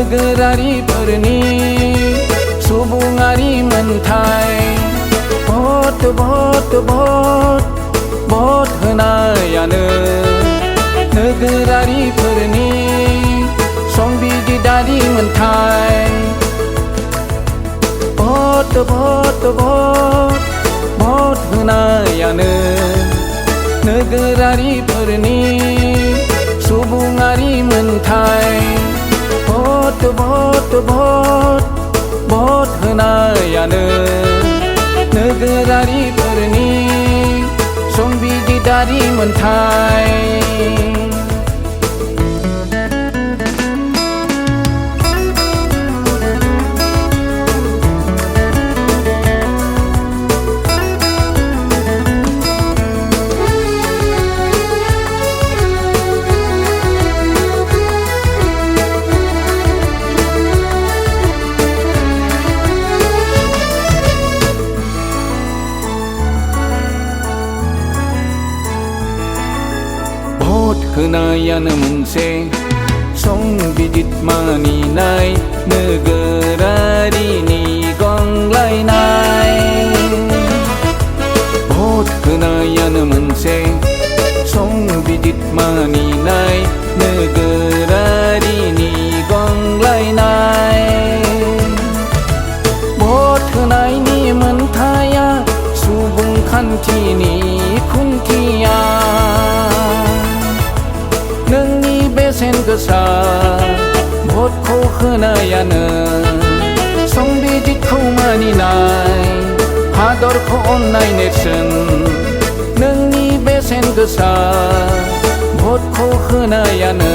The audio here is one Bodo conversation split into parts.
नोगोरारिफोरनि सुबुङारि मोनथाय भट भट भट भट होनायानो नोगोरारिफोरनि संबिजिदारि मोनथाय भट भट भट भट होनायानो नोगोरारिफोरनि सुबुङारि मोनथाय भट भट भट भट होनायानो नोगोरारिफोरनि संबिजिदारि मोनथाय भट होनायानो मोनसे संबिजित मानिनाय नोगोरारिनि गंग्लायनाय भट होनायानो मोनसे संबिजित मानिनाय नोगोरारिनि गंग्लायनाय भट होनायनि मोनथाया सुबुंखान्थिनि खुन्थिया नोंनि बेसेन गोसा भटखौ होनायानो संबिजितखौ मानिनाय हादरखौ अननाय नेरसोन नोंनि बेसेन गोसा भटखौ होनायानो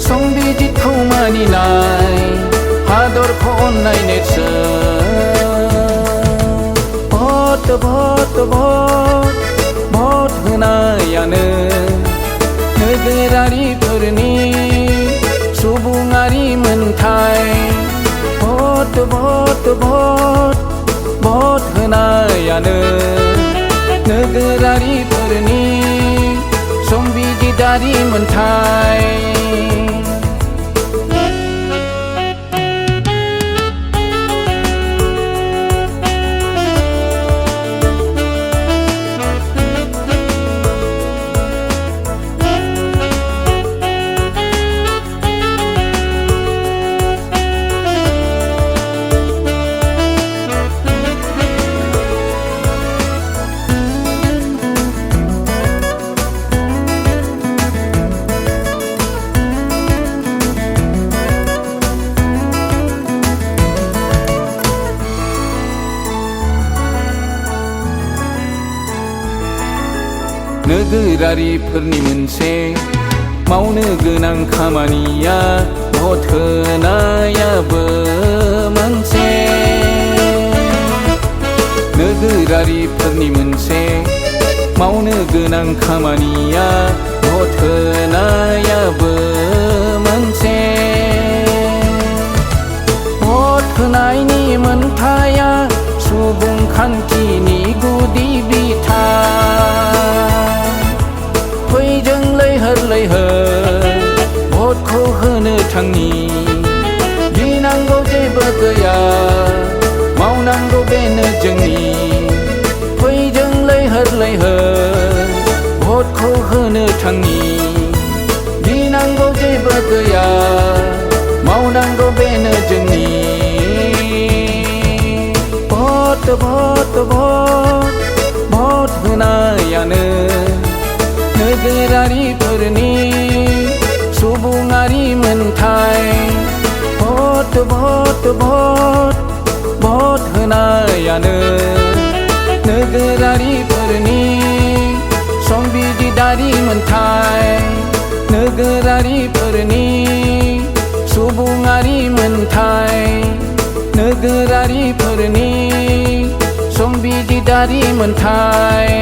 संबिजितखौ मानिनाय हादरखौ अननाय नेरसोन भट भट भट भट होनायानो नोगोरारिफोरनि सुबुङारि मोनथाय भट भट भट भट होनायानो नोगोरारिफोरनि संबिजिदारि मोनथाय नोगोरारिफोरनि मोनसे मावनो गोनां खामानिया भट होनायाबो मोनसे नोगोरारिफोरनि मोनसे मावनो गोनां खामानिया भट होनायाबो मोनसे भट होनायनि मोनथाया सुबुंखान्थिनि गुदि बिथा फैजों लैहोर लैहोर भटखौ होनो थांनि गिनांगौ जेबो गैया मावनांगौ बेनो जोंनि फैजों लैहोर लैहोर भटखौ होनो थांनि गिनांगौ जेबो गैया मावनांगौ बेनो जोंनि भट भट भट भट होनायानो नोगोरारिफोरनि सुबुङारि मोनथाय भट भट भट भट होनायानो नोगोरारिफोरनि संबिजिदारि मोनथाय नोगोरारिफोरनि सुबुङारि मोनथाय नोगोरारिफोरनि संबिजिदारि मोनथाय